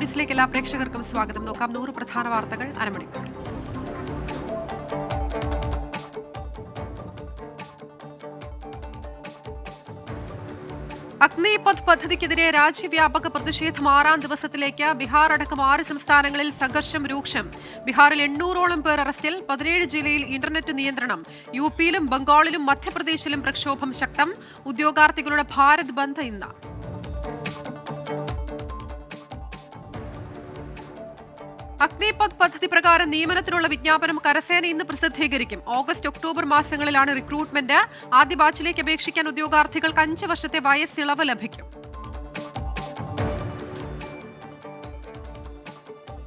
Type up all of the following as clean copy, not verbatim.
ന്യൂസിലേക്ക് എല്ലാ പ്രേക്ഷകർക്കും സ്വാഗതം. നോക്കാം 100 പ്രധാന വാർത്തകൾ അരമണിക്കൂർ. അഗ്നിപഥ് പദ്ധതിക്കെതിരെ രാജ്യവ്യാപക പ്രതിഷേധം 6ാം ദിവസത്തിലേക്ക്. ബീഹാർ അടക്കം 6 സംസ്ഥാനങ്ങളിൽ സംഘർഷം രൂക്ഷം. ബീഹാറിൽ 800ഓളം പേർ അറസ്റ്റിൽ. 17 ജില്ലയിൽ ഇന്റർനെറ്റ് നിയന്ത്രണം. യുപിയിലും ബംഗാളിലും മധ്യപ്രദേശിലും പ്രക്ഷോഭം ശക്തം. ഉദ്യോഗാർത്ഥികളുടെ ഭാരത് ബന്ദ് ഇന്ന്. അഗ്നിപഥ് പദ്ധതി പ്രകാരം നിയമനത്തിനുള്ള വിജ്ഞാപനം കരസേന ഇന്ന് പ്രസിദ്ധീകരിക്കും. ഓഗസ്റ്റ് ഒക്ടോബർ മാസങ്ങളിലാണ് റിക്രൂട്ട്മെന്റ്. ആദ്യ ബാച്ചിലേക്ക് അപേക്ഷിക്കാൻ ഉദ്യോഗാർത്ഥികൾക്ക് 5 വർഷത്തെ വയസ്സിളവ് ലഭിക്കും.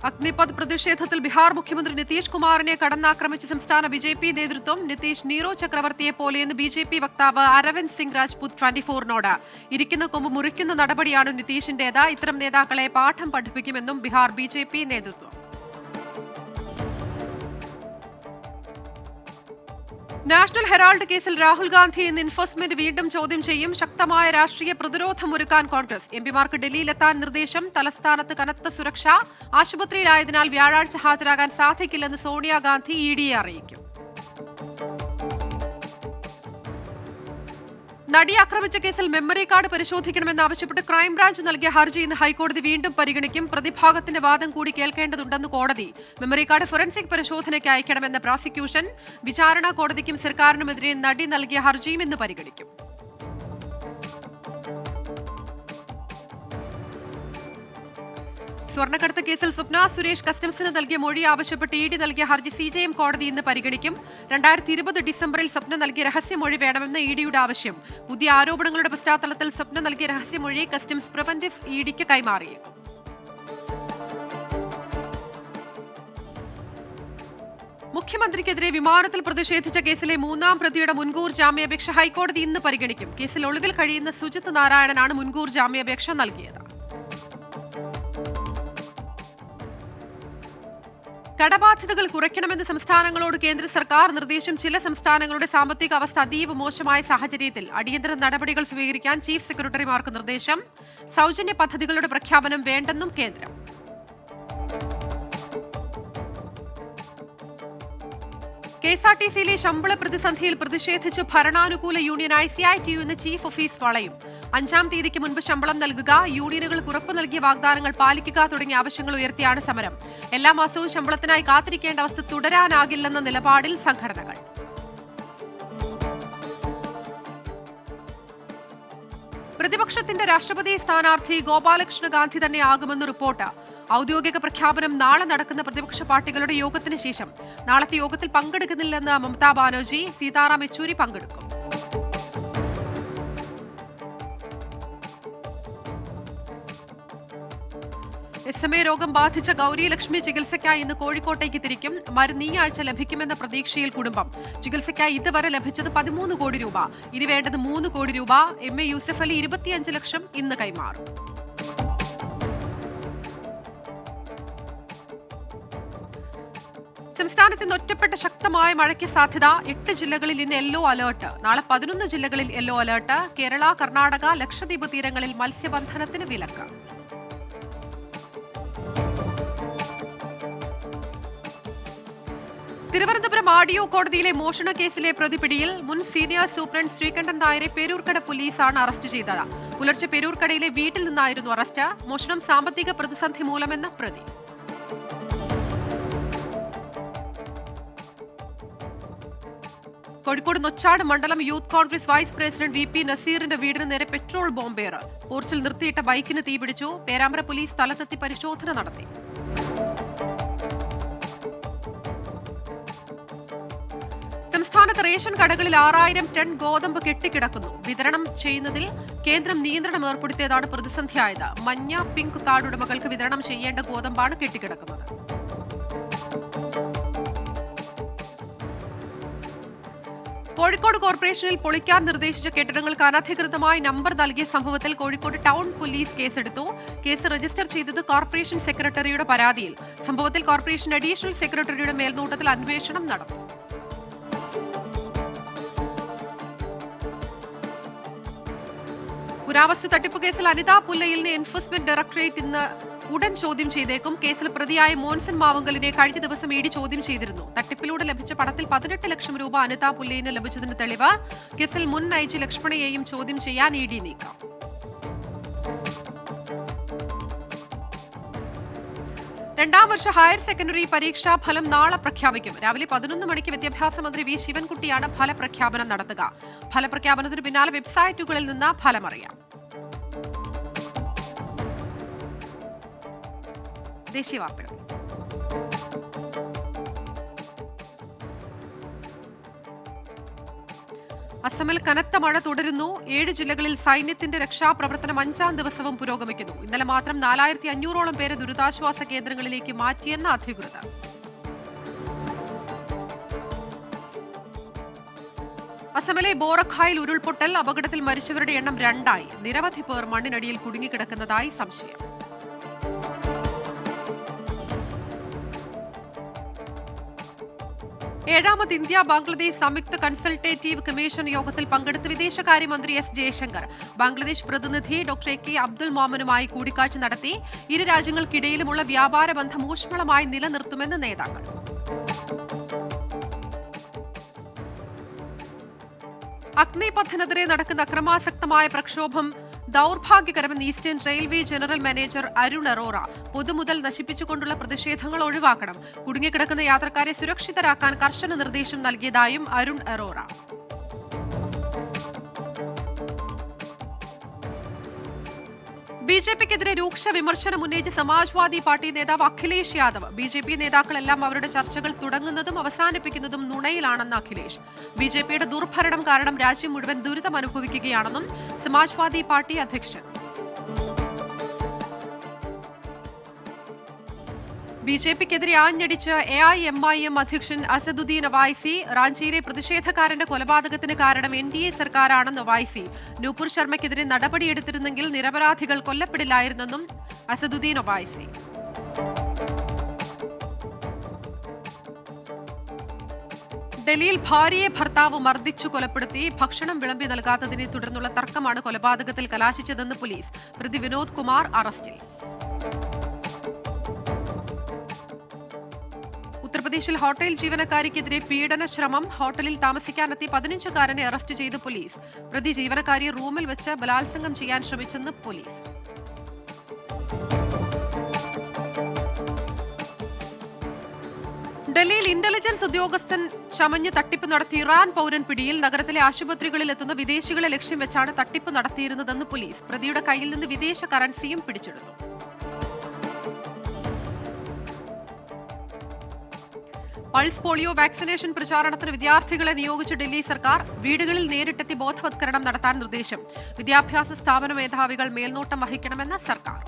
അഗ്നിപഥ് പ്രതിഷേധത്തിൽ ബീഹാർ മുഖ്യമന്ത്രി നിതീഷ് കുമാറിനെ കടന്നാക്രമിച്ച സംസ്ഥാന ബിജെപി നേതൃത്വം. നിതീഷ് നീരോ ചക്രവർത്തിയെ പോലെയെന്ന് ബിജെപി വക്താവ് അരവിന്ദ് സിംഗ് രാജ്പുത് 24നോട്. ഇരിക്കുന്ന കൊമ്പ് മുറിക്കുന്ന നടപടിയാണ് നിതീഷിന്റേത്. ഇത്തരം നേതാക്കളെ പാഠം പഠിപ്പിക്കുമെന്നും ബീഹാർ ബിജെപി നേതൃത്വം. നാഷണൽ ഹെറാൾഡ് കേസിൽ രാഹുൽ ഗാന്ധി ഇന്ന് എൻഫോഴ്സ്മെന്റ് വീണ്ടും ചോദ്യം ചെയ്യും. ശക്തമായ രാഷ്ട്രീയ പ്രതിരോധം ഒരുക്കാൻ കോൺഗ്രസ്. എംപിമാർക്ക് ഡൽഹിയിലെത്താൻ നിർദ്ദേശം. തലസ്ഥാനത്ത് കനത്ത സുരക്ഷ. ആശുപത്രിയിലായതിനാൽ വ്യാഴാഴ്ച ഹാജരാകാൻ സാധിക്കില്ലെന്ന് സോണിയാഗാന്ധി ഇഡിയെ അറിയിക്കും. നടിയെ ആക്രമിച്ച കേസിൽ മെമ്മറി കാർഡ് പരിശോധിക്കണമെന്നാവശ്യപ്പെട്ട് ക്രൈംബ്രാഞ്ച് നൽകിയ ഹർജി ഇന്ന് ഹൈക്കോടതി വീണ്ടും പരിഗണിക്കും. പ്രതിഭാഗത്തിന്റെ വാദം കൂടി കേൾക്കേണ്ടതുണ്ടെന്ന് കോടതി. മെമ്മറി കാർഡ് ഫോറൻസിക് പരിശോധനയ്ക്ക് അയക്കണമെന്ന പ്രോസിക്യൂഷൻ. വിചാരണ കോടതിക്കും സർക്കാരിനുമെതിരെ നടി നൽകിയ ഹർജിയും ഇന്ന് പരിഗണിക്കും. സ്വർണ്ണക്കടത്ത് കേസിൽ സ്വപ്ന സുരേഷ് കസ്റ്റംസിന് നൽകിയ മൊഴി ആവശ്യപ്പെട്ട് ഇഡി നൽകിയ ഹർജി സിജെഎം കോടതി ഇന്ന് പരിഗണിക്കും. 2020 ഡിസംബറിൽ സ്വപ്ന നൽകിയ രഹസ്യമൊഴി വേണമെന്ന് ഇഡിയുടെ ആവശ്യം. പുതിയ ആരോപണങ്ങളുടെ പശ്ചാത്തലത്തിൽ സ്വപ്ന നൽകിയ രഹസ്യമൊഴി കസ്റ്റംസ് പ്രിവന്റീവ് ഇഡിക്ക് കൈമാറിയേക്കും. മുഖ്യമന്ത്രിക്കെതിരെ വിമാനത്തിൽ പ്രതിഷേധിച്ച കേസിലെ 3ാം പ്രതിയുടെ മുൻകൂർ ജാമ്യാപേക്ഷ ഹൈക്കോടതി ഇന്ന് പരിഗണിക്കും. കേസിൽ ഒളിവിൽ കഴിയുന്ന സുജിത് നാരായണനാണ് മുൻകൂർ ജാമ്യാപേക്ഷ നൽകിയത്. കടബാധ്യതകൾ കുറയ്ക്കണമെന്ന് സംസ്ഥാനങ്ങളോട് കേന്ദ്ര സർക്കാർ നിർദ്ദേശം. ചില സംസ്ഥാനങ്ങളുടെ സാമ്പത്തിക അവസ്ഥ അതീവ മോശമായ സാഹചര്യത്തിൽ അടിയന്തര നടപടികൾ സ്വീകരിക്കാൻ ചീഫ് സെക്രട്ടറിമാർക്ക് നിർദ്ദേശം. സൗജന്യ പദ്ധതികളുടെ പ്രഖ്യാപനം വേണ്ടെന്നും കേന്ദ്രം. കെഎസ്ആർടിസിയിലെ ശമ്പള പ്രതിസന്ധിയിൽ പ്രതിഷേധിച്ച് ഭരണാനുകൂല യൂണിയൻ ICITU ഇന്ന് ചീഫ് ഓഫീസ് വളയും. 5ാം തീയതിക്ക് മുൻപ് ശമ്പളം നൽകുക, യൂണിയനുകൾക്ക് ഉറപ്പു നൽകിയ വാഗ്ദാനങ്ങൾ പാലിക്കുക തുടങ്ങിയ ആവശ്യങ്ങൾ ഉയർത്തിയാണ് സമരം. എല്ലാ മാസവും ശമ്പളത്തിനായി കാത്തിരിക്കേണ്ട അവസ്ഥ തുടരാനാകില്ലെന്ന നിലപാടിൽ സംഘടനകൾ. പ്രതിപക്ഷത്തിന്റെ രാഷ്ട്രപതി സ്ഥാനാർത്ഥി ഗോപാലകൃഷ്ണ ഗാന്ധി തന്നെയാകുമെന്ന് റിപ്പോർട്ട്. ഔദ്യോഗിക പ്രഖ്യാപനം നാളെ നടക്കുന്ന പ്രതിപക്ഷ പാർട്ടികളുടെ യോഗത്തിന് ശേഷം. നാളത്തെ യോഗത്തിൽ പങ്കെടുക്കുന്നില്ലെന്ന് മമതാ ബാനർജി. സീതാറാം യെച്ചൂരി പങ്കെടുക്കും. SMA രോഗം ബാധിച്ച ഗൗരിലക്ഷ്മി ചികിത്സയ്ക്കായി ഇന്ന് കോഴിക്കോട്ടേക്ക് തിരിക്കും. മരുന്ന് ഈ ആഴ്ച ലഭിക്കുമെന്ന പ്രതീക്ഷയിൽ കുടുംബം. ചികിത്സയ്ക്കായി ഇതുവരെ ലഭിച്ചത് 13 കോടി രൂപ. ഇനി വേണ്ടത് 3 കോടി രൂപ. MA യൂസഫ് അലി 25 ലക്ഷം ഇന്ന് കൈമാറും. സംസ്ഥാനത്ത് ഇന്ന് ഒറ്റപ്പെട്ട ശക്തമായ മഴയ്ക്ക് സാധ്യത. 8 ജില്ലകളിൽ ഇന്ന് യെല്ലോ അലർട്ട്. നാളെ 11 ജില്ലകളിൽ യെല്ലോ അലർട്ട്. കേരള, കർണാടക, ലക്ഷദ്വീപ് തീരങ്ങളിൽ മത്സ്യബന്ധനത്തിന് വിലക്ക്. തിരുവനന്തപുരം ആഡിയോ കോടതിയിലെ മോഷണ കേസിലെ പ്രതി പിടിയിൽ. മുൻ സീനിയർ സൂപ്രണ്ട് ശ്രീകണ്ഠൻ നായരെ പേരൂർക്കട പോലീസാണ് അറസ്റ്റ് ചെയ്തത്. പുലർച്ചെ പേരൂർക്കടയിലെ വീട്ടിൽ നിന്നായിരുന്നു അറസ്റ്റ്. മോഷണം സാമ്പത്തിക പ്രതിസന്ധി മൂലമെന്ന് പ്രതി. കോഴിക്കോട് നൊച്ചാട് മണ്ഡലം youth Congress vice president VP നസീറിന്റെ വീടിന് നേരെ പെട്രോൾ ബോംബേറ്. പോർച്ചിൽ നിർത്തിയിട്ട ബൈക്കിന് തീപിടിച്ചു. പേരാമ്പ്ര പോലീസ് സ്ഥലത്തെത്തി പരിശോധന നടത്തി. സംസ്ഥാനത്ത് റേഷൻ കടകളിൽ 6000 ടൺ ഗോതമ്പ് കെട്ടിക്കിടക്കുന്നു. വിതരണം ചെയ്യുന്നതിൽ കേന്ദ്രം നിയന്ത്രണം ഏർപ്പെടുത്തിയതാണ് പ്രതിസന്ധിയായത്. മഞ്ഞ, പിങ്ക് കാർഡ് ഉടമകൾക്ക് വിതരണം ചെയ്യേണ്ട ഗോതമ്പാണ് കെട്ടിക്കിടക്കുന്നത്. കോഴിക്കോട് കോർപ്പറേഷനിൽ പൊളിക്കാൻ നിർദ്ദേശിച്ച കെട്ടിടങ്ങൾക്ക് അനധികൃതമായി നമ്പർ നൽകിയ സംഭവത്തിൽ കോഴിക്കോട് ടൗൺ പോലീസ് കേസെടുത്തു. കേസ് രജിസ്റ്റർ ചെയ്തത് കോർപ്പറേഷൻ സെക്രട്ടറിയുടെ പരാതിയിൽ. സംഭവത്തിൽ കോർപ്പറേഷൻ അഡീഷണൽ സെക്രട്ടറിയുടെ മേൽനോട്ടത്തിൽ അന്വേഷണം നടന്നു. പുരാവസ്തു തട്ടിപ്പ് കേസിൽ അനിത പുല്ലയിലിനെ എൻഫോഴ്സ്മെന്റ് ഡയറക്ടറേറ്റ് ഇന്ന് ഉടൻ ചോദ്യം ചെയ്തേക്കും. കേസിൽ പ്രതിയായ മോൻസൺ മാവുങ്കലിനെ കഴിഞ്ഞ ദിവസം ഇഡി ചോദ്യം ചെയ്തിരുന്നു. തട്ടിപ്പിലൂടെ ലഭിച്ച പണത്തിൽ 18 ലക്ഷം രൂപ അനിത പുല്ലേന് ലഭിച്ചതിന് തെളിവ്. കേസിൽ മുൻ IG ലക്ഷ്മണയെയും ചോദ്യം ചെയ്യാൻ ഇഡി നീക്കം. രണ്ടാം വർഷ ഹയർ സെക്കൻഡറി പരീക്ഷാ ഫലം നാളെ പ്രഖ്യാപിക്കും. രാവിലെ 11 മണിക്ക് വിദ്യാഭ്യാസ മന്ത്രി വി ശിവൻകുട്ടിയാണ് ഫലപ്രഖ്യാപനം നടത്തുക. ഫലപ്രഖ്യാപനത്തിന് പിന്നാലെ വെബ്സൈറ്റുകളിൽ നിന്ന് ഫലമറിയാം. ദേശീയ വാർത്തകൾ. അസമിൽ കനത്ത മഴ തുടരുന്നു. 7 ജില്ലകളിൽ സൈന്യത്തിന്റെ രക്ഷാപ്രവർത്തനം 5ാം ദിവസവും പുരോഗമിക്കുന്നു. ഇന്നലെ മാത്രം 4500ഓളം പേരെ ദുരിതാശ്വാസ കേന്ദ്രങ്ങളിലേക്ക് മാറ്റിയെന്ന് അധികൃതർ. അസമിലെ ബോറഖായിൽ ഉരുൾപൊട്ടൽ. അപകടത്തിൽ മരിച്ചവരുടെ എണ്ണം 2ആയി. നിരവധി പേർ മണ്ണിനടിയിൽ കുടുങ്ങിക്കിടക്കുന്നതായി സംശയം. ഏഴാമത് ഇന്ത്യ ബംഗ്ലാദേശ് സംയുക്ത കൺസൾട്ടേറ്റീവ് കമ്മീഷൻ യോഗത്തിൽ പങ്കെടുത്ത വിദേശകാര്യമന്ത്രി S ജയശങ്കർ ബംഗ്ലാദേശ് പ്രതിനിധി ഡോക്ടർ AK അബ്ദുൽ മോമനുമായി കൂടിക്കാഴ്ച നടത്തി. ഇരു രാജ്യങ്ങൾക്കിടയിലുമുള്ള വ്യാപാര ബന്ധം ഊഷ്മളമായി നിലനിർത്തുമെന്ന് നേതാക്കൾ. അഗ്നിപഥിനെതിരെ നടക്കുന്ന അക്രമാസക്തമായ പ്രക്ഷോഭം ദൗർഭാഗ്യകരമെന്ന് eastern railway general manager Arun Arora. പൊതുമുതൽ നശിപ്പിച്ചുകൊണ്ടുള്ള പ്രതിഷേധങ്ങൾ ഒഴിവാക്കണം. കുടുങ്ങിക്കിടക്കുന്ന യാത്രക്കാരെ സുരക്ഷിതരാക്കാൻ കർശന നിർദ്ദേശം നൽകിയതായും അരുൺ അറോറ. BJPക്കെതിരെ രൂക്ഷ വിമർശനം ഉന്നയിച്ച് സമാജ്വാദി പാർട്ടി നേതാവ് അഖിലേഷ് യാദവ്. BJP നേതാക്കളെല്ലാം അവരുടെ ചർച്ചകൾ തുടങ്ങുന്നതും അവസാനിപ്പിക്കുന്നതും നുണയിലാണെന്ന് അഖിലേഷ്. BJPയുടെ ദുർഭരണം കാരണം രാജ്യം മുഴുവൻ ദുരിതം അനുഭവിക്കുകയാണെന്നും സമാജ്വാദി പാർട്ടി അധ്യക്ഷൻ. BJPക്കെതിരെ ആഞ്ഞടിച്ച് AIMIM അധ്യക്ഷൻ അസദുദ്ദീൻ ഒവൈസി. റാഞ്ചിയിലെ പ്രതിഷേധക്കാരന്റെ കൊലപാതകത്തിന് കാരണം NDA സർക്കാരാണെന്ന് ഒവൈസി. നൂപുർ ശർമ്മയ്ക്കെതിരെ നടപടിയെടുത്തിരുന്നെങ്കിൽ നിരപരാധികൾ കൊല്ലപ്പെടില്ലായിരുന്നെന്നും അസദുദ്ദീൻ ഒവൈസി. ഡൽഹിയിൽ ഭാര്യയെ ഭർത്താവ് മർദ്ദിച്ചു കൊലപ്പെടുത്തി. ഭക്ഷണം വിളമ്പി നൽകാത്തതിനെ തുടർന്നുള്ള തർക്കമാണ് കൊലപാതകത്തിൽ കലാശിച്ചതെന്ന് പോലീസ്. പ്രതി വിനോദ് കുമാർ അറസ്റ്റിൽ. ഉത്തർപ്രദേശിൽ ഹോട്ടൽ ജീവനക്കാരിക്കെതിരെ പീഡന ശ്രമം. ഹോട്ടലിൽ താമസിക്കാനെത്തി 15കാരനെ അറസ്റ്റ് ചെയ്ത് പോലീസ്. പ്രതി ജീവനക്കാരിയെ റൂമിൽ വെച്ച് ബലാത്സംഗം ചെയ്യാൻ ശ്രമിച്ചെന്ന് പോലീസ്. ഡൽഹിയിൽ ഇന്റലിജൻസ് ഉദ്യോഗസ്ഥൻ ചമഞ്ഞ് തട്ടിപ്പ് നടത്തി ഇറാൻ പൗരൻ പിടിയിൽ. നഗരത്തിലെ ആശുപത്രികളിൽ എത്തുന്ന വിദേശികളെ ലക്ഷ്യം വെച്ചാണ് തട്ടിപ്പ് നടത്തിയിരുന്നതെന്ന് പോലീസ്. പ്രതിയുടെ കയ്യിൽ നിന്ന് വിദേശ കറൻസിയും പിടിച്ചെടുത്തു. പൾസ് പോളിയോ വാക്സിനേഷൻ പ്രചാരണത്തിന് വിദ്യാർത്ഥികളെ നിയോഗിച്ച ഡൽഹി സർക്കാർ. വീടുകളിൽ നേരിട്ടെത്തി ബോധവത്കരണം നടത്താൻ നിർദ്ദേശം. വിദ്യാഭ്യാസ സ്ഥാപന മേധാവികൾ മേൽനോട്ടം വഹിക്കണമെന്ന് സർക്കാർ.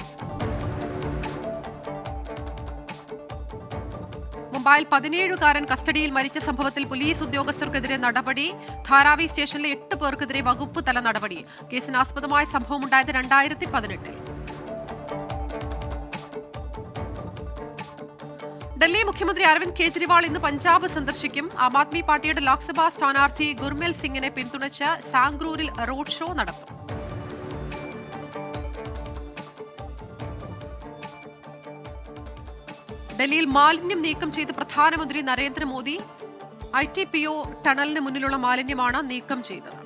മുംബൈയിൽ 17കാരൻ കസ്റ്റഡിയിൽ മരിച്ച സംഭവത്തിൽ പോലീസ് ഉദ്യോഗസ്ഥർക്കെതിരെ നടപടി. ധാരാവി സ്റ്റേഷനിലെ 8 പേർക്കെതിരെ വകുപ്പ് തല നടപടി. കേസിനാസ്പദമായ സംഭവമുണ്ടായത് 2018. ഡൽഹി മുഖ്യമന്ത്രി അരവിന്ദ് കെജ്രിവാൾ ഇന്ന് പഞ്ചാബ് സന്ദർശിക്കും. ആം ആദ്മി പാർട്ടിയുടെ ലോക്സഭാ സ്ഥാനാർത്ഥി ഗുർമേൽ സിംഗിനെ പിന്തുണച്ച് സാംഗ്രൂരിൽ റോഡ് ഷോ നടത്തും. ഡൽഹിയിൽ മാലിന്യം നീക്കം ചെയ്ത് പ്രധാനമന്ത്രി നരേന്ദ്രമോദി. ITPO ടണലിന് മുന്നിലുള്ള മാലിന്യമാണ് നീക്കം ചെയ്തത്.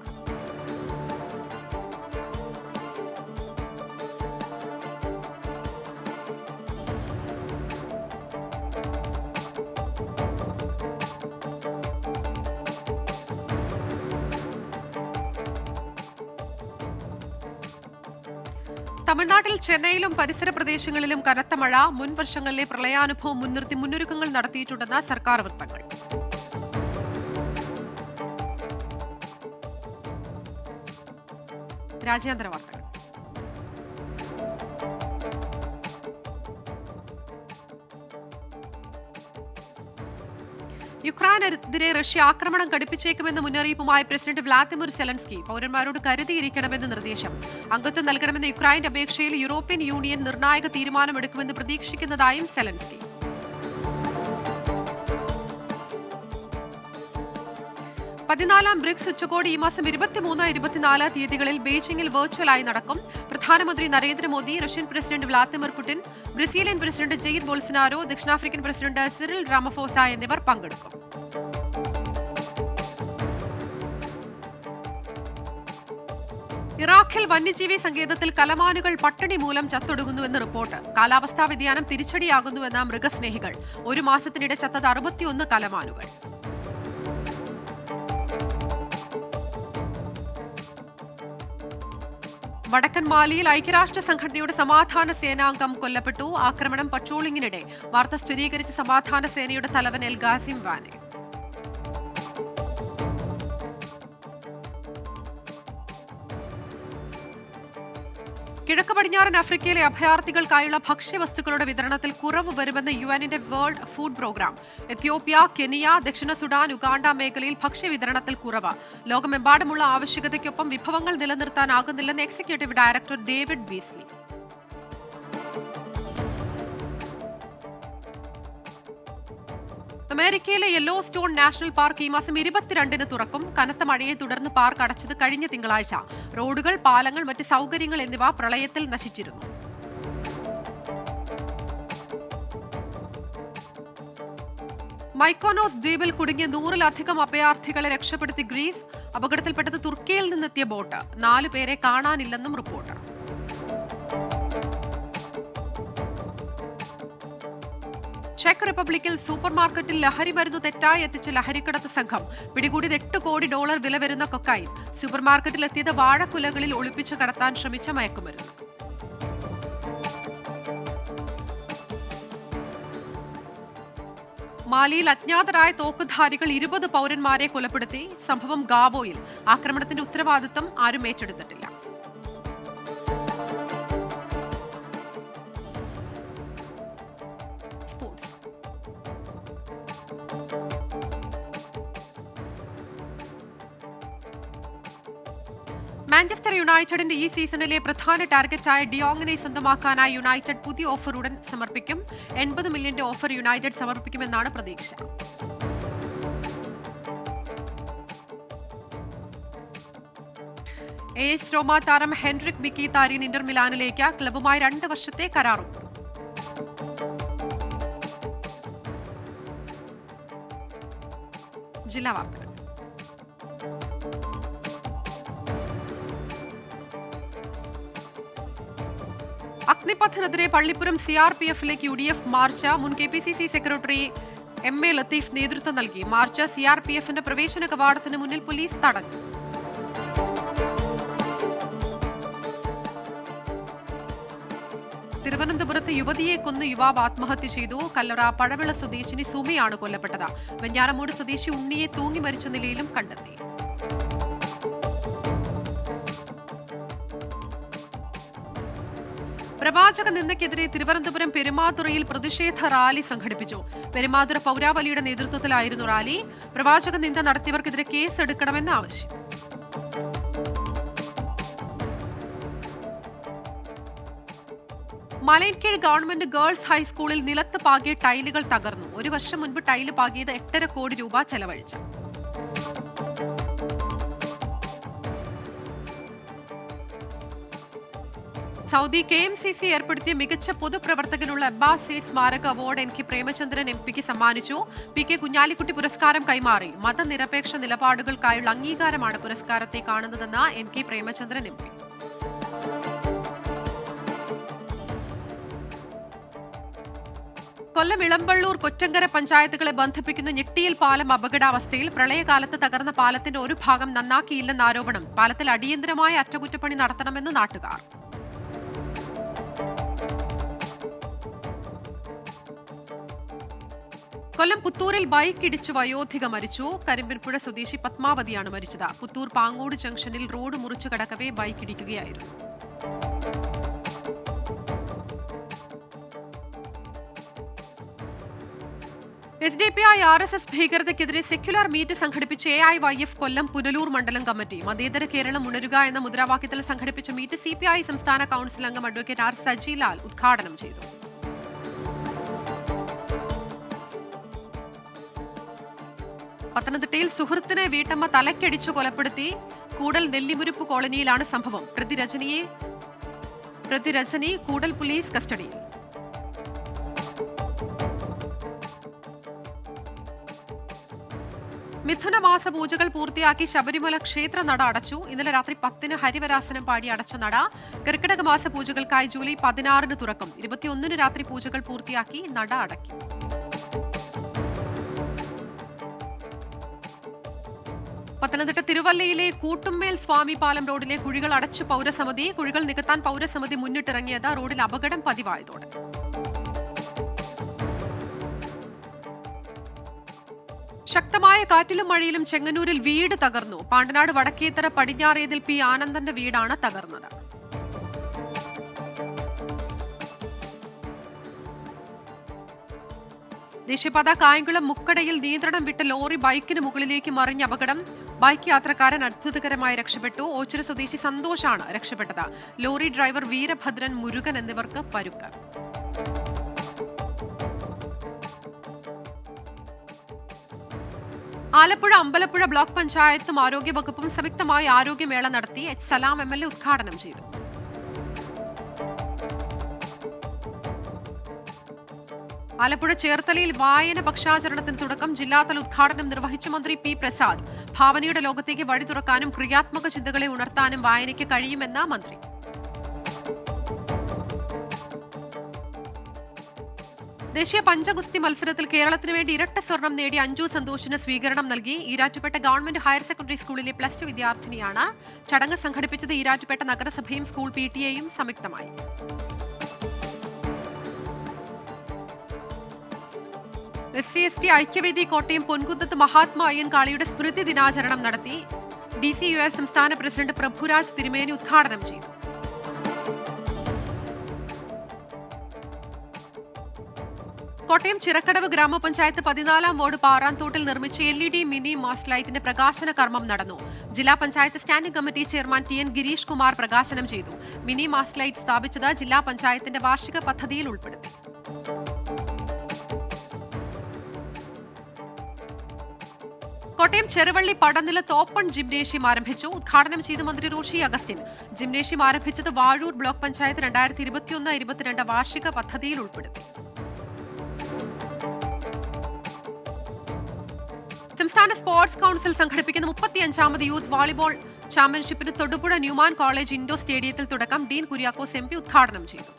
തമിഴ്നാട്ടിൽ ചെന്നൈയിലും പരിസര പ്രദേശങ്ങളിലും കനത്ത മഴ. മുൻ വർഷങ്ങളിലെ പ്രളയാനുഭവം മുൻനിർത്തി മുന്നൊരുക്കങ്ങൾ നടത്തിയിട്ടുണ്ടെന്ന് സർക്കാർ വൃത്തങ്ങൾ. രാജ്യാന്തര വാർത്തകൾ. യുക്രൈനെതിരെ റഷ്യ ആക്രമണം കടുപ്പിച്ചേക്കുമെന്ന മുന്നറിയിപ്പുമായി പ്രസിഡന്റ് വ്ളാദിമിർ സെലൻസ്കി. പൗരന്മാരോട് കരുതിയിരിക്കണമെന്ന് നിർദ്ദേശം. അംഗത്വം നൽകണമെന്ന യുക്രൈന്റെ അപേക്ഷയിൽ യൂറോപ്യൻ യൂണിയൻ നിർണായക തീരുമാനമെടുക്കുമെന്ന് പ്രതീക്ഷിക്കുന്നതായും സെലൻസ്കി. 14ാം ബ്രിക്സ് ഉച്ചകോടി ഈ മാസം 23, 24 തീയതികളിൽ ബെയ്ജിംഗിൽ വെർച്വലായി നടക്കും. പ്രധാനമന്ത്രി Narendra Modi, Russian president Vladimir Putin, Brazilian president Jair Bolsonaro, ദക്ഷിണാഫ്രിക്കൻ പ്രസിഡന്റ് സിറിൽ റാമഫോസ എന്നിവർ പങ്കെടുക്കും. ഇറാഖിൽ വന്യജീവി സങ്കേതത്തിൽ കലമാനുകൾ പട്ടിണി മൂലം ചത്തൊടുങ്ങുന്നുവെന്ന് റിപ്പോർട്ട്. കാലാവസ്ഥാ വ്യതിയാനം തിരിച്ചടിയാകുന്നുവെന്ന മൃഗസ്നേഹികൾ. ഒരു മാസത്തിനിടെ ചത്തത് 61 കലമാനുകൾ. വടക്കൻ മാലിയിൽ ഐക്യരാഷ്ട്ര സംഘടനയുടെ സമാധാന സേനാംഗം കൊല്ലപ്പെട്ടു. ആക്രമണം പട്രോളിംഗിനിടെ. വാർത്ത സ്ഥിരീകരിച്ച സമാധാന സേനയുടെ തലവൻ എൽ ഗാസിം വാനെ. കിഴക്ക് പടിഞ്ഞാറൻ ആഫ്രിക്കയിലെ അഭയാർത്ഥികൾക്കായുള്ള ഭക്ഷ്യവസ്തുക്കളുടെ വിതരണത്തിൽ കുറവ് വരുമെന്ന് യുഎന്നിന്റെ world food programme. Ethiopia, Kenya, ദക്ഷിണ സുഡാൻ, ഉഗാണ്ട മേഖലയിൽ ഭക്ഷ്യവിതരണത്തിൽ കുറവ്. ലോകമെമ്പാടുമുള്ള ആവശ്യകതയ്ക്കൊപ്പം വിഭവങ്ങൾ നിലനിർത്താനാകുന്നില്ലെന്ന് എക്സിക്യൂട്ടീവ് ഡയറക്ടർ ഡേവിഡ് ബീസ്ലി. അമേരിക്കയിലെ യെല്ലോ സ്റ്റോൺ നാഷണൽ പാർക്ക് ഈ മാസം 22-ന് തുറക്കും. കനത്ത മഴയെ തുടർന്ന് പാർക്ക് അടച്ചത് കഴിഞ്ഞ തിങ്കളാഴ്ച. റോഡുകൾ, പാലങ്ങൾ, മറ്റ് സൗകര്യങ്ങൾ എന്നിവ പ്രളയത്തിൽ നശിച്ചിരുന്നു. മൈക്കോനോസ് ദ്വീപിൽ കുടുങ്ങിയ 100-ലധികം അഭയാർത്ഥികളെ രക്ഷപ്പെടുത്തി ഗ്രീസ്. അപകടത്തിൽപ്പെട്ടത് തുർക്കിയിൽ നിന്നെത്തിയ ബോട്ട്. 4 പേരെ കാണാനില്ലെന്നും റിപ്പോർട്ട്. ചെക്ക് റിപ്പബ്ലിക്കിൽ സൂപ്പർമാർക്കറ്റിൽ ലഹരി മരുന്ന് തെറ്റായി എത്തിച്ച ലഹരിക്കടത്ത് സംഘം. പിടികൂടിയത് $8 കോടി വില വരുന്ന കൊക്കൈൻ. സൂപ്പർമാർക്കറ്റിൽ എത്തിയത് വാഴക്കുലകളിൽ ഒളിപ്പിച്ച് കടത്താൻ ശ്രമിച്ച മയക്കുമരുന്ന്. മാലിയിൽ അജ്ഞാതരായ തോക്കുധാരികൾ 20 പൗരന്മാരെ കൊലപ്പെടുത്തി. സംഭവം ഗാബോയിൽ. ആക്രമണത്തിന്റെ ഉത്തരവാദിത്തം ആരും ഏറ്റെടുത്തിട്ടില്ല. മാഞ്ചസ്റ്റർ യുണൈറ്റഡിന്റെ ഈ സീസണിലെ പ്രധാന ടാർഗറ്റായ ഡിയോങ്ങിനെ സ്വന്തമാക്കാനായി യുണൈറ്റഡ് പുതിയ ഓഫർ ഉടൻ സമർപ്പിക്കും. 80 മില്യന്റെ ഓഫർ യുണൈറ്റഡ് സമർപ്പിക്കുമെന്നാണ് പ്രതീക്ഷ. AS റോമ താരം ഹെൻറിക് മിഖിതാരിയൻ ഇന്റർ മിലാനിലേക്ക്. ക്ലബുമായി 2 വർഷത്തെ കരാറുണ്ട്. ജില്ലാ വാർത്തകൾ. അഗ്നിപഥിനെതിരെ പള്ളിപ്പുറം CRPF-ലേക്ക് UDF മാർച്ച്. മുൻ KPCC സെക്രട്ടറി MA ലത്തീഫ് നേതൃത്വം നൽകി. മാർച്ച് CRPF-ന്റെ പ്രവേശന കവാടത്തിന് മുന്നിൽ പോലീസ് തടഞ്ഞു. തിരുവനന്തപുരത്ത് യുവതിയെ കൊന്ന് യുവാവ് ആത്മഹത്യ ചെയ്തു. കല്ലറ പഴവിള സ്വദേശിനി സുമയാണ് കൊല്ലപ്പെട്ടത്. വെഞ്ഞാറമൂട് സ്വദേശി ഉണ്ണിയെ തൂങ്ങി മരിച്ച നിലയിലും കണ്ടെത്തി. പ്രവാചക നിന്ദയ്ക്കെതിരെ തിരുവനന്തപുരം പെരുമാതുറയിൽ പ്രതിഷേധ റാലി സംഘടിപ്പിച്ചു. പെരുമാതുറ പൗരാവലിയുടെ നേതൃത്വത്തിലായിരുന്നു റാലി. പ്രവാചക നിന്ദ നടത്തിയവർക്കെതിരെ കേസെടുക്കണമെന്ന് ആവശ്യം. മലയൻകീഴ് ഗവൺമെന്റ് ഗേൾസ് ഹൈസ്കൂളിൽ നിലത്ത് പാകിയ ടൈലുകൾ തകർന്നു. 1 വർഷം മുൻപ് ടൈല് പാകിയത് 8.5 കോടി രൂപ ചെലവഴിച്ചു. സൗദി KMCC ഏർപ്പെടുത്തിയ മികച്ച പൊതുപ്രവർത്തകനുള്ള അബ്ബാസ് സീഡ് സ്മാരക അവാർഡ് NK പ്രേമചന്ദ്രൻ MP സമ്മാനിച്ചു. PK കുഞ്ഞാലിക്കുട്ടി പുരസ്കാരം കൈമാറി. മതനിരപേക്ഷ നിലപാടുകൾക്കായുള്ള അംഗീകാരമാണ് പുരസ്കാരത്തെ കാണുന്നതെന്ന് NK പ്രേമചന്ദ്രൻ MP. കൊല്ലം ഇളമ്പള്ളൂർ കൊറ്റങ്കര പഞ്ചായത്തുകളെ ബന്ധിപ്പിക്കുന്ന ഞെട്ടിയിൽ പാലം അപകടാവസ്ഥയിൽ. പ്രളയകാലത്ത് തകർന്ന പാലത്തിന്റെ ഒരു ഭാഗം നന്നാക്കിയില്ലെന്ന ആരോപണം. പാലത്തിൽ അടിയന്തരമായ അറ്റകുറ്റപ്പണി നടത്തണമെന്ന് നാട്ടുകാർ. കൊല്ലം പുത്തൂരിൽ ബൈക്ക് ഇടിച്ച് വയോധിക മരിച്ചു. കരിമ്പിൻപുഴ സ്വദേശി പത്മാവതിയാണ് മരിച്ചത്. പുത്തൂർ പാങ്ങോട് ജംഗ്ഷനിൽ റോഡ് മുറിച്ചു കടക്കവേ ബൈക്ക് ഇടിക്കുകയായിരുന്നു. SDPI RSS ഭീകരതയ്ക്കെതിരെ സെക്യുലർ മീറ്റ് സംഘടിപ്പിച്ച AIYF കൊല്ലം പുനലൂർ മണ്ഡലം കമ്മിറ്റി. മതേതര കേരളം ഉണരുക എന്ന മുദ്രാവാക്യത്തിൽ സംഘടിപ്പിച്ച മീറ്റ് CPI സംസ്ഥാന കൌൺസിൽ അംഗം അഡ്വക്കേറ്റ് R സജിലാൽ ഉദ്ഘാടനം ചെയ്തു. പത്തനംതിട്ടയിൽ സുഹൃത്തിനെ വീട്ടമ്മ തലക്കടിച്ചു കൊലപ്പെടുത്തി. കൂടൽ നെല്ലിമുരുപ്പ് കോളനിയിലാണ് സംഭവം. പ്രതി രജനിയെ പ്രതി രജനി കൂടൽ പോലീസ് കസ്റ്റഡിയിൽ. മിഥുനമാസ പൂജകൾ പൂർത്തിയാക്കി ശബരിമല ക്ഷേത്ര നട അടച്ചു. ഇന്നലെ രാത്രി 10-ന് ഹരിവരാസനം പാടി അടച്ച നട കർക്കിടക മാസ പൂജകൾക്കായി ജൂലൈ 16-ന് തുറക്കും. 21-ന് രാത്രി പൂജകൾ പൂർത്തിയാക്കി നട അടയ്ക്കും. പത്തനംതിട്ട തിരുവല്ലയിലെ കൂട്ടുമ്മേൽ സ്വാമി പാലം റോഡിലെ കുഴികൾ അടച്ചു പൗരസമിതി. കുഴികൾ നികത്താൻ പൗരസമിതി മുന്നിട്ടിറങ്ങിയത് റോഡിൽ അപകടം പതിവായതോടെ. ശക്തമായ കാറ്റിലും മഴയിലും ചെങ്ങന്നൂരിൽ വീട് തകർന്നു. പാണ്ടനാട് വടക്കേത്തറ പടിഞ്ഞാറേതിൽ പി ആനന്ദന്റെ വീടാണ് തകർന്നത്. ദേശീയപാത കായംകുളം മുക്കടയിൽ നിയന്ത്രണം വിട്ട ലോറി ബൈക്കിന് മുകളിലേക്ക് മറിഞ്ഞ അപകടം. ബൈക്ക് യാത്രക്കാരൻ അത്ഭുതകരമായി രക്ഷപ്പെട്ടു. ഓച്ചിറ സ്വദേശി സന്തോഷാണ് രക്ഷപ്പെട്ടത്. ലോറി ഡ്രൈവർ വീരഭദ്രൻ, മുരുകൻ എന്നിവർക്ക് പരുക്ക്. ആലപ്പുഴ അമ്പലപ്പുഴ ബ്ലോക്ക് പഞ്ചായത്തും ആരോഗ്യവകുപ്പും സംയുക്തമായി ആരോഗ്യമേള നടത്തി. എച്ച് സലാം MLA ഉദ്ഘാടനം ചെയ്തു. ആലപ്പുഴ ചേർത്തലയിൽ വായന പക്ഷാചരണത്തിന് തുടക്കം. ജില്ലാതല ഉദ്ഘാടനം നിർവഹിച്ച മന്ത്രി പി പ്രസാദ്. ഭാവനയുടെ ലോകത്തേക്ക് വഴി തുറക്കാനും ക്രിയാത്മക ചിന്തകളെ ഉണർത്താനും വായനയ്ക്ക് കഴിയുമെന്ന മന്ത്രി. ദേശീയ പഞ്ചഗുസ്തി മത്സരത്തിൽ കേരളത്തിന് വേണ്ടി ഇരട്ട സ്വർണം നേടി അഞ്ജു സന്തോഷിന് സ്വീകരണം നൽകി. ഈരാറ്റുപേട്ട ഗവൺമെന്റ് ഹയർ സെക്കൻഡറി സ്കൂളിലെ +2 വിദ്യാർത്ഥിനിയാണ്. ചടങ്ങ് സംഘടിപ്പിച്ചത് ഈരാറ്റുപേട്ട നഗരസഭയും സ്കൂൾ PTA-യും സംയുക്തമായി. SC/ST ഐക്യവേദി കോട്ടയം പൊൻകുന്നത്ത് മഹാത്മാ അയ്യൻകാളിയുടെ സ്മൃതി ദിനാചരണം നടത്തി. DCUF സംസ്ഥാന പ്രസിഡന്റ് പ്രഭുരാജ് തിരുമേനി ഉദ്ഘാടനം ചെയ്തു. കോട്ടയം ചിറക്കടവ് ഗ്രാമപഞ്ചായത്ത് 14-ാം വാർഡ് പാറാന്തോട്ടിൽ നിർമ്മിച്ച LED മിനി മാസ്റ്റ് ലൈറ്റിന്റെ പ്രകാശന കർമ്മം നടന്നു. ജില്ലാ panchayat standing committee chairman TN Girish Kumar പ്രകാശനം ചെയ്തു. മിനി മാസ്റ്റ് ലൈറ്റ് സ്ഥാപിച്ചത് ജില്ലാ പഞ്ചായത്തിന്റെ വാർഷിക പദ്ധതിയിൽ ഉൾപ്പെടുത്തി. കോട്ടയം ചെറുവള്ളി പടനിലത്ത് ഓപ്പൺ ജിംനേഷ്യം ആരംഭിച്ചു. ഉദ്ഘാടനം ചെയ്ത മന്ത്രി റോഷി അഗസ്റ്റിൻ. ജിംനേഷ്യം ആരംഭിച്ചത് വാഴൂർ ബ്ലോക്ക് പഞ്ചായത്ത് 2021-22 വാർഷിക പദ്ധതിയിൽ ഉൾപ്പെടുത്തി. സംസ്ഥാന സ്പോർട്സ് കൌൺസിൽ സംഘടിപ്പിക്കുന്ന 35ാമത് യൂത്ത് വോളിബോൾ ചാമ്പ്യൻഷിപ്പിന് തൊടുപുഴ ന്യൂമാൻ കോളേജ് ഇൻഡോർ സ്റ്റേഡിയത്തിൽ തുടക്കം. ഡീൻ കുര്യാക്കോസ് MP ഉദ്ഘാടനം ചെയ്തു.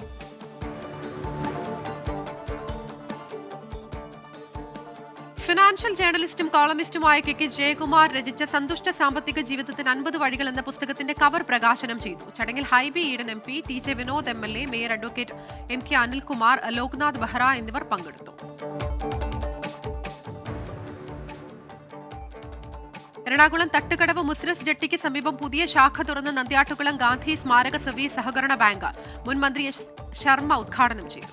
ഫിനാൻഷ്യൽ ജേർണലിസ്റ്റും കോളമിസ്റ്റുമായ KK ജയകുമാർ രചിച്ച സന്തുഷ്ട സാമ്പത്തിക ജീവിതത്തിന് 50 വഴികൾ എന്ന പുസ്തകത്തിന്റെ കവർ പ്രകാശനം ചെയ്തു. ചടങ്ങിൽ Hibi Eden MP, TJ Vinod MLA, mayor advocate MK Anilkumar, Loknath Behera എന്നിവർ പങ്കെടുത്തു. എറണാകുളം തട്ടുകടവ് മുസ്രസ് ജെട്ടിക്ക് സമീപം പുതിയ ശാഖ തുറന്ന് നന്ദ്യാട്ടുകുളം ഗാന്ധി സ്മാരക സർവീസ് സഹകരണ ബാങ്ക്. മുൻ മന്ത്രി S. ശർമ്മ ഉദ്ഘാടനം ചെയ്തു.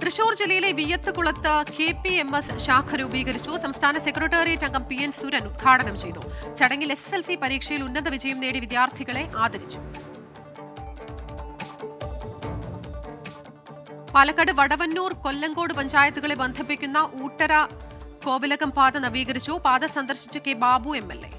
തൃശൂർ ജില്ലയിലെ വിയ്യത്തുകുളത്ത് KPMS ശാഖ രൂപീകരിച്ചു. സംസ്ഥാന സെക്രട്ടേറിയറ്റ് അംഗം PN സുരൻ ഉദ്ഘാടനം ചെയ്തു. ചടങ്ങിൽ SSLC പരീക്ഷയിൽ ഉന്നത വിജയം നേടിയ വിദ്യാർത്ഥികളെ ആദരിച്ചു. പാലക്കാട് വടവന്നൂർ കൊല്ലങ്കോട് പഞ്ചായത്തുകളെ ബന്ധിപ്പിക്കുന്ന ഊട്ടര കോവിലകം പാത നവീകരിച്ചു. പാത സന്ദർശിച്ച K. ബാബു MLA.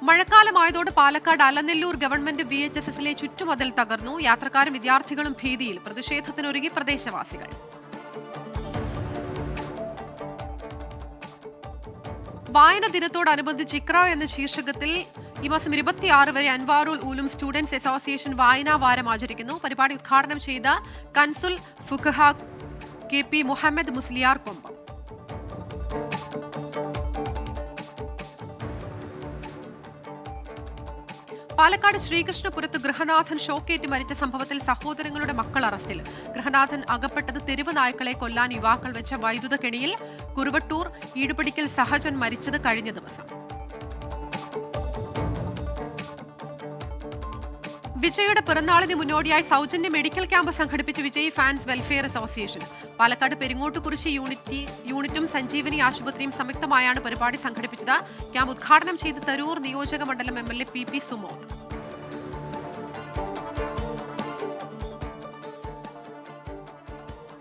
മഴക്കാലമായതോടെ പാലക്കാട് അലനെല്ലൂർ ഗവൺമെന്റ് VHSSലെ ചുറ്റുമതിൽ തകർന്നു. യാത്രക്കാരും വിദ്യാർത്ഥികളും ഭീതിയിൽ. പ്രതിഷേധത്തിനൊരുങ്ങി പ്രദേശവാസികൾ. വായന ദിനത്തോടനുബന്ധിച്ച് ഇക്ര എന്ന ശീർഷകത്തിൽ ഈ മാസം 26 വരെ അൻവാറുൽ ഉലൂം സ്റ്റുഡൻസ് അസോസിയേഷൻ വായനാ വാരം ആചരിക്കുന്നു. പരിപാടി ഉദ്ഘാടനം ചെയ്ത കൻസുൽ ഫുഖഹ KP മുഹമ്മദ് മുസ്ലിയാർ കൊമ്പം. പാലക്കാട് ശ്രീകൃഷ്ണപുരത്ത് ഗൃഹനാഥൻ ഷോക്കേറ്റ് മരിച്ച സംഭവത്തിൽ സഹോദരങ്ങളുടെ മക്കൾ അറസ്റ്റിൽ. ഗൃഹനാഥൻ അകപ്പെട്ടത് തെരുവ് നായ്ക്കളെ കൊല്ലാൻ യുവാക്കൾ വെച്ച വൈദ്യുത കെണിയിൽ. കുറുവട്ടൂർ ഈടുപിടിക്കൽ സഹജൻ മരിച്ചത് കഴിഞ്ഞ ദിവസം. വിജയുടെ പിറന്നാളിന് മുന്നോടിയായി സൗജന്യ മെഡിക്കൽ ക്യാമ്പ് സംഘടിപ്പിച്ച Vijay fans welfare association. Palakkad Peringottukurissi യൂണിറ്റും സഞ്ജീവനി ആശുപത്രിയും സംയുക്തമായാണ് പരിപാടി സംഘടിപ്പിച്ചത്. ക്യാമ്പ് ഉദ്ഘാടനം ചെയ്ത് തരൂർ നിയോജക മണ്ഡലം MLA PP സുമോദ്.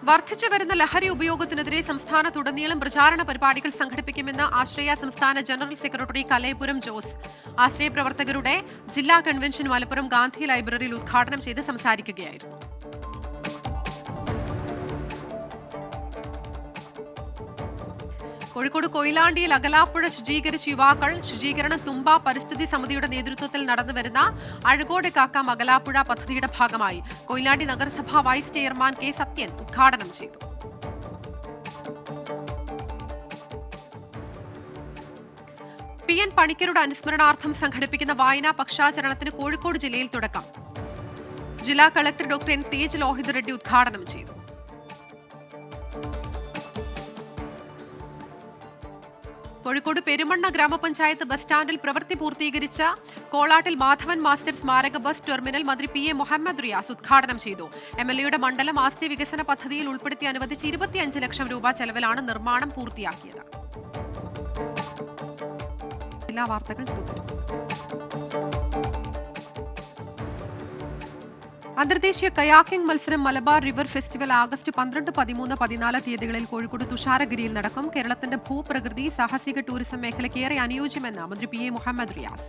വർദ്ധിച്ചു വരുന്ന ലഹരി ഉപയോഗത്തിനെതിരെ സംസ്ഥാനത്തുടനീളം പ്രചാരണ പരിപാടികൾ സംഘടിപ്പിക്കുമെന്ന് ആശ്രയ സംസ്ഥാന ജനറൽ സെക്രട്ടറി കലൈപുരം ജോസ്. ആശ്രയ പ്രവർത്തകരുടെ ജില്ലാ കൺവെൻഷൻ മലപ്പുറം ഗാന്ധി ലൈബ്രറിയിൽ ഉദ്ഘാടനം ചെയ്ത് സംസാരിക്കുകയായിരുന്നു. കോഴിക്കോട് കൊയിലാണ്ടിയിൽ അകലാപ്പുഴ ശുചീകരിച്ച യുവാക്കൾ. ശുചീകരണം തുമ്പ പരിസ്ഥിതി സമിതിയുടെ നേതൃത്വത്തിൽ നടന്നുവരുന്ന അഴകോട് കാക്കാം അകലാപ്പുഴ പദ്ധതിയുടെ ഭാഗമായി കൊയിലാണ്ടി നഗരസഭ വൈസ് ചെയർമാൻ കെ സത്യൻ ഉദ്ഘാടനം ചെയ്തു. PN പണിക്കരുടെ അനുസ്മരണാർത്ഥം സംഘടിപ്പിക്കുന്ന വായനാ പക്ഷാചരണത്തിന് കോഴിക്കോട് ജില്ലയിൽ തുടക്കം. ജില്ലാ collector doctor N Tej Lohit Reddy ഉദ്ഘാടനം ചെയ്തു. കോഴിക്കോട് പെരുമണ്ണ ഗ്രാമപഞ്ചായത്ത് ബസ് സ്റ്റാൻഡിൽ പ്രവൃത്തി പൂർത്തീകരിച്ച കോളാട്ടിൽ മാധവൻ മാസ്റ്റർ സ്മാരക ബസ് ടെർമിനൽ മന്ത്രി PA മുഹമ്മദ് റിയാസ് ഉദ്ഘാടനം ചെയ്തു. MLAയുടെ മണ്ഡലം ആസ്തി വികസന പദ്ധതിയിൽ ഉൾപ്പെടുത്തി അനുവദിച്ച 25 ലക്ഷം രൂപ ചെലവിലാണ് നിർമ്മാണം പൂർത്തിയാക്കിയത്. ജില്ലാ വാർത്തകൾ തുടരും. അന്തർദേശീയ കയാക്കിംഗ് മത്സരം മലബാർ റിവർ ഫെസ്റ്റിവൽ ആഗസ്റ്റ് 12, 13, 14 തീയതികളിൽ കോഴിക്കോട് തുഷാരഗിരിയിൽ നടക്കും. കേരളത്തിന്റെ ഭൂപ്രകൃതി സാഹസിക ടൂറിസം മേഖലയ്ക്ക് ഏറെ അനുയോജ്യമെന്ന് മന്ത്രി PA മുഹമ്മദ് റിയാസ്.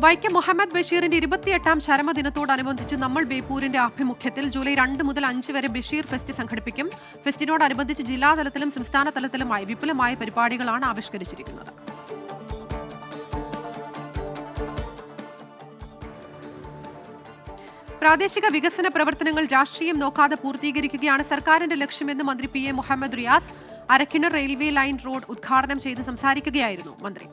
വൈക്കം മുഹമ്മദ് ബഷീറിന്റെ 28ാം ചരമദിനത്തോടനുബന്ധിച്ച് നമ്മൾ ബേപ്പൂരിന്റെ ആഭിമുഖ്യത്തിൽ ജൂലൈ 2 മുതൽ 5 വരെ ബഷീർ ഫെസ്റ്റ് സംഘടിപ്പിക്കും. ഫെസ്റ്റിനോടനുബന്ധിച്ച് ജില്ലാതലത്തിലും സംസ്ഥാന തലത്തിലുമായി വിപുലമായ പരിപാടികളാണ് ആവിഷ്കരിച്ചിരിക്കുന്നത്. പ്രാദേശിക വികസന പ്രവർത്തനങ്ങൾ രാഷ്ട്രീയം നോക്കാതെ പൂർത്തീകരിക്കുകയാണ് സർക്കാരിന്റെ ലക്ഷ്യമെന്ന് മന്ത്രി PA Muhammad Riyas. Arakkinar railway line road ഉദ്ഘാടനം ചെയ്ത് സംസാരിക്കുകയായിരുന്നു മന്ത്രി.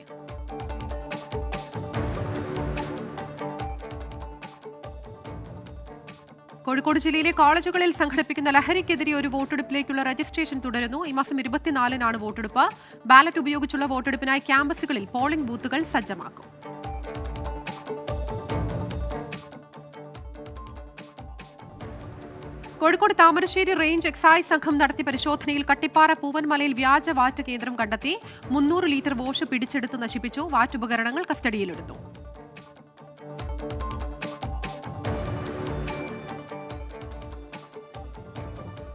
കോഴിക്കോട് ജില്ലയിലെ കോളേജുകളിൽ സംഘടിപ്പിക്കുന്ന ലഹരിക്കെതിരെ ഒരു വോട്ടെടുപ്പിലേക്കുള്ള രജിസ്ട്രേഷൻ തുടരുന്നു. ഈ മാസം 24-നാണ് വോട്ടെടുപ്പ്. ബാലറ്റ് ഉപയോഗിച്ചുള്ള വോട്ടെടുപ്പിനായി ക്യാമ്പസുകളിൽ പോളിംഗ് ബൂത്തുകൾ സജ്ജമാക്കും. കോഴിക്കോട് താമരശ്ശേരി റേഞ്ച് എക്സൈസ് സംഘം നടത്തിയ പരിശോധനയിൽ കട്ടിപ്പാറ പൂവൻമലയിൽ വ്യാജ വാറ്റ് കേന്ദ്രം കണ്ടെത്തി. 300 ലിറ്റർ വാഷ് പിടിച്ചെടുത്ത് നശിപ്പിച്ചു. വാറ്റ് ഉപകരണങ്ങൾ കസ്റ്റഡിയിലെടുത്തു.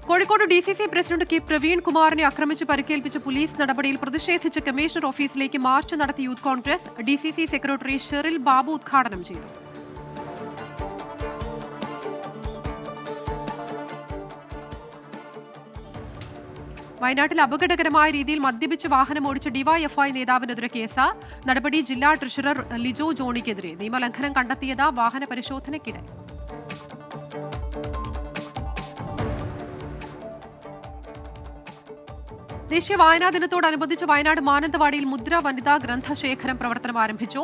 Kozhikode DCC president K Praveen കുമാറിനെ ആക്രമിച്ച് പരിക്കേൽപ്പിച്ച പോലീസ് നടപടിയിൽ പ്രതിഷേധിച്ച് കമ്മീഷണർ ഓഫീസിലേക്ക് മാർച്ച് നടത്തിയ youth congress. DCC secretary Sheril Babu ഉദ്ഘാടനം ചെയ്തു. വയനാട്ടിൽ അപകടകരമായ രീതിയിൽ മദ്യപിച്ച് വാഹനം ഓടിച്ച DYFI നേതാവിനെതിരെ കേസ്. നടപടി ജില്ലാ ട്രഷറർ ലിജോ ജോണിക്കെതിരെ. നിയമലംഘനം കണ്ടെത്തിയത് വാഹന പരിശോധനയ്ക്കിടെ. ദേശീയ വായനാ ദിനത്തോടനുബന്ധിച്ച് വയനാട് മാനന്തവാടിയിൽ മുദ്ര വനിതാ ഗ്രന്ഥശേഖരം പ്രവർത്തനം ആരംഭിച്ചു.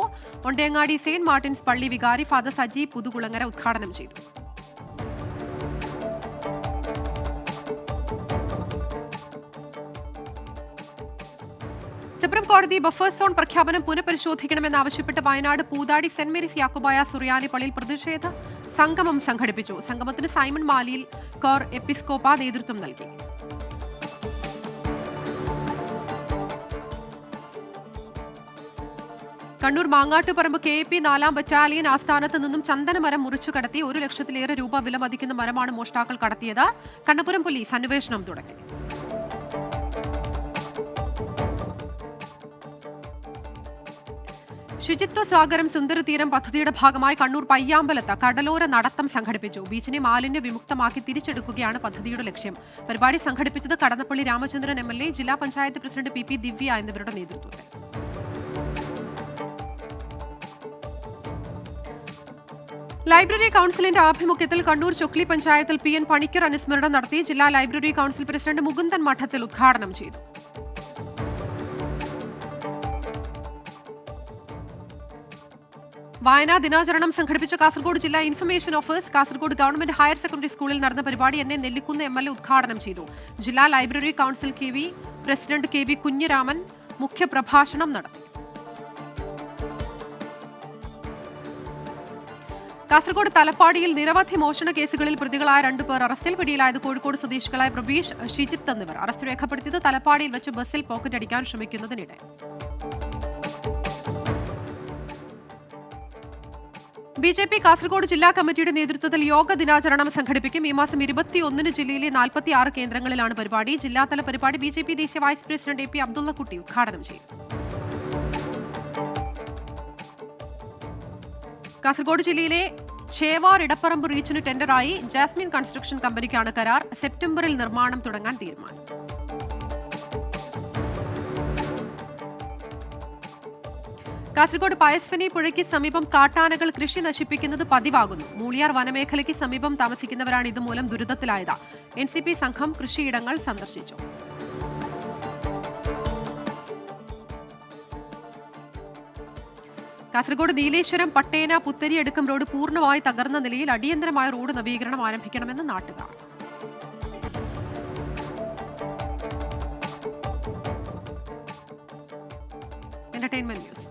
ഒണ്ടേങ്ങാടി സെയിന്റ് മാർട്ടിൻസ് പള്ളി വികാരി ഫാദർ സജി പുതുകുളങ്ങര ഉദ്ഘാടനം ചെയ്തു. സുപ്രീം കോടതി ബഫർ സോൺ പ്രഖ്യാപനം പുനഃപരിശോധിക്കണമെന്നാവശ്യപ്പെട്ട് വയനാട് പൂതാടി സെന്റ് മേരീസ് യാക്കോബായ സുറിയാനി പള്ളിയിൽ പ്രതിഷേധ സംഗമം സംഘടിപ്പിച്ചു. സംഗമത്തിന് സൈമൺ മാലിയിൽ കോർ എപ്പിസ്കോപ്പ നേതൃത്വം നൽകി. കണ്ണൂർ മാങ്ങാട്ടുപറമ്പ് KAP 4-ാം ബറ്റാലിയൻ ആസ്ഥാനത്ത് നിന്നും ചന്ദനമരം മുറിച്ചു കടത്തി. 1 ലക്ഷത്തിലേറെ രൂപ വില മതിക്കുന്ന മരമാണ് മോഷ്ടാക്കൾ കടത്തിയത്. കണ്ണപുരം പോലീസ് അന്വേഷണം തുടങ്ങി. ശുചിത്വ സ്വാഗരം സുന്ദരതീരം പദ്ധതിയുടെ ഭാഗമായി കണ്ണൂർ പയ്യാമ്പലത്ത് കടലോര നടത്തം സംഘടിപ്പിച്ചു. ബീച്ചിനെ മാലിന്യ വിമുക്തമാക്കി തിരിച്ചെടുക്കുകയാണ് പദ്ധതിയുടെ ലക്ഷ്യം. പരിപാടി സംഘടിപ്പിച്ചത് കടന്നപ്പള്ളി രാമചന്ദ്രൻ MLA, ജില്ലാ പഞ്ചായത്ത് പ്രസിഡന്റ് PP ദിവ്യ എന്നിവരുടെ നേതൃത്വത്തിൽ. ലൈബ്രറി കൌൺസിലിന്റെ ആഭിമുഖ്യത്തിൽ കണ്ണൂർ ചൊക്ലി പഞ്ചായത്തിൽ PN പണിക്കർ അനുസ്മരണം നടത്തി. ജില്ലാ ലൈബ്രറി കൌൺസിൽ പ്രസിഡന്റ് മുകുന്ദൻ മഠത്തിൽ ഉദ്ഘാടനം ചെയ്തു. വായനാ ദിനാചരണം സംഘടിപ്പിച്ച കാസർഗോഡ് ജില്ലാ information office Kasaragod government higher secondary സ്കൂളിൽ നടന്ന പരിപാടി നെല്ലിക്കുന്ന് MLA ഉദ്ഘാടനം ചെയ്തു. ജില്ലാ library council president KV Kunhiraman മുഖ്യപ്രഭാഷണം നടത്തി. കാസർഗോഡ് തലപ്പാടിയിൽ നിരവധി മോഷണ കേസുകളിൽ പ്രതികളായ 2 പേർ അറസ്റ്റിൽ. പിടിയിലായത് കോഴിക്കോട് സ്വദേശികളായ പ്രബീഷ്, ഷിജിത്ത് എന്നിവർ. അറസ്റ്റ് രേഖപ്പെടുത്തിയത് തലപ്പാടിയിൽ വെച്ച് ബസ്സിൽ പോക്കറ്റ് അടിക്കാൻ ശ്രമിക്കുന്നതിനിടെ. BJP കാസർഗോഡ് ജില്ലാ കമ്മിറ്റിയുടെ നേതൃത്വത്തിൽ യോഗ ദിനാചരണം സംഘടിപ്പിക്കും. ഈ മാസം 21 ജില്ലയിലെ 46 കേന്ദ്രങ്ങളിലാണ് പരിപാടി. ജില്ലാതല പരിപാടി BJP ദേശീയ വൈസ് പ്രസിഡന്റ് AP അബ്ദുള്ളക്കുട്ടി ഉദ്ഘാടനം ചെയ്യും. കാസർഗോഡ് ജില്ലയിലെ ചേവാർ ഇടപ്പറമ്പ് റീച്ചിന് ടെൻഡറായി ജാസ്മിൻ കൺസ്ട്രക്ഷൻ കമ്പനിക്കാണ് കരാർ. സെപ്റ്റംബറിൽ നിർമ്മാണം തുടങ്ങാൻ തീരുമാനം. കാസർഗോഡ് പയസ്വനി പുഴയ്ക്ക് സമീപം കാട്ടാനകൾ കൃഷി നശിപ്പിക്കുന്നത് പതിവാകുന്നു. മൂളിയാർ വനമേഖലയ്ക്ക് സമീപം താമസിക്കുന്നവരാണ് ഇതുമൂലം ദുരിതത്തിലായത്. NCP സംഘം കൃഷിയിടങ്ങൾ സന്ദർശിച്ചു. കാസർഗോഡ് നീലേശ്വരം പട്ടേന പുത്തരിയടുക്കം റോഡ് പൂർണ്ണമായി തകർന്ന നിലയിൽ. അടിയന്തരമായ റോഡ് നവീകരണം ആരംഭിക്കണമെന്ന് നാട്ടുകാർ. Entertainment news.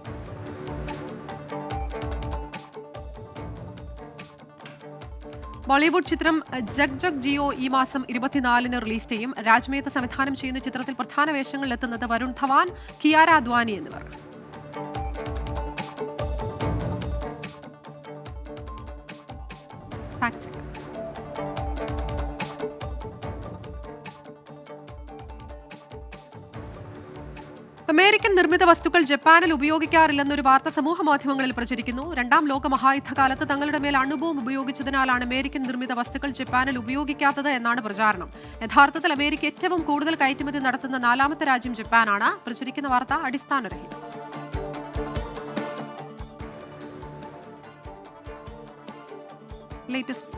ബോളിവുഡ് ചിത്രം ജഗ് ജഗ് ജിയോ ഈ മാസം 24-ന് റിലീസ് ചെയ്യും. രാജ്മേത്ത സംവിധാനം ചെയ്യുന്ന ചിത്രത്തിൽ പ്രധാന വേഷങ്ങളിലെത്തുന്നത് വരുൺ ധവാൻ, കിയാര അദ്വാനി എന്നിവർ. അമേരിക്കൻ നിർമ്മിത വസ്തുക്കൾ ജപ്പാനിൽ ഉപയോഗിക്കാറില്ലെന്നൊരു വാർത്ത സമൂഹ മാധ്യമങ്ങളിൽ പ്രചരിക്കുന്നു. രണ്ടാം ലോക മഹായുദ്ധകാലത്ത് തങ്ങളുടെ മേൽ അണുബോംബ് ഉപയോഗിച്ചതിനാലാണ് അമേരിക്കൻ നിർമ്മിത വസ്തുക്കൾ ജപ്പാനിൽ ഉപയോഗിക്കാത്തത് എന്നാണ് പ്രചാരണം. യഥാർത്ഥത്തിൽ അമേരിക്ക ഏറ്റവും കൂടുതൽ കയറ്റുമതി നടത്തുന്ന 4ാമത്തെ രാജ്യം ജപ്പാനാണ്. പ്രചരിക്കുന്ന വാർത്ത അടിസ്ഥാനരഹിതം. ലേറ്റസ്റ്റ്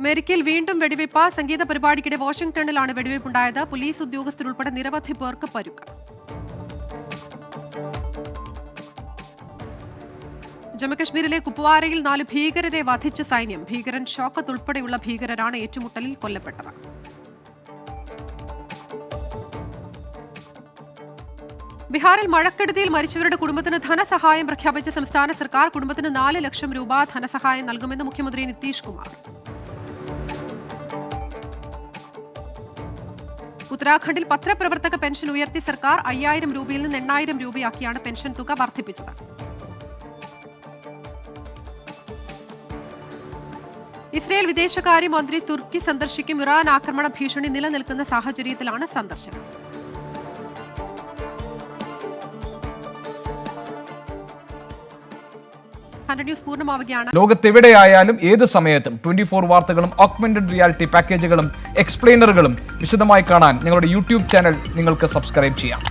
അമേരിക്കയിൽ വീണ്ടും വെടിവയ്പ്. സംഗീത പരിപാടിക്കിടെ വാഷിംഗ്ടണിലാണ് വെടിവയ്പുണ്ടായത്. പോലീസ് ഉദ്യോഗസ്ഥരുൾപ്പെടെ നിരവധി പേർക്ക് പരുക്ക്. ജമ്മുകശ്മീരിലെ കുപ്വാരയിൽ 4 ഭീകരരെ വധിച്ച സൈന്യം. ഭീകരൻ ഷോക്കത്ത് ഉൾപ്പെടെയുള്ള ഭീകരരാണ് ഏറ്റുമുട്ടലിൽ കൊല്ലപ്പെട്ടത്. ബീഹാറിൽ മഴക്കെടുതിയിൽ മരിച്ചവരുടെ കുടുംബത്തിന് ധനസഹായം പ്രഖ്യാപിച്ച സംസ്ഥാന സർക്കാർ. കുടുംബത്തിന് 4 ലക്ഷം രൂപ ധനസഹായം നൽകുമെന്ന് മുഖ്യമന്ത്രി നിതീഷ് കുമാർ. ഉത്തരാഖണ്ഡിൽ പത്രപ്രവർത്തക പെൻഷൻ ഉയർത്തി സർക്കാർ. 5000 രൂപയിൽ നിന്ന് 8000 രൂപയാക്കിയാണ് പെൻഷൻ തുക വർദ്ധിപ്പിച്ചത്. ഇസ്രയേൽ വിദേശകാര്യമന്ത്രി തുർക്കി സന്ദർശിക്കും. ഇറാൻ ആക്രമണ ഭീഷണി നിലനിൽക്കുന്ന സാഹചര്യത്തിലാണ് സന്ദർശനം. ന്യൂസ് പൂർണ്ണമാവുകയാണ്. ലോകത്തെവിടെയായാലും ഏത് സമയത്തും 24 വാർത്തകളും ഓഗ്മെന്റഡ് റിയാലിറ്റി പാക്കേജുകളും എക്സ്പ്ലെയിനറുകളും വിശദമായി കാണാൻ ഞങ്ങളുടെ YouTube ചാനൽ നിങ്ങൾക്ക് സബ്സ്ക്രൈബ് ചെയ്യാം.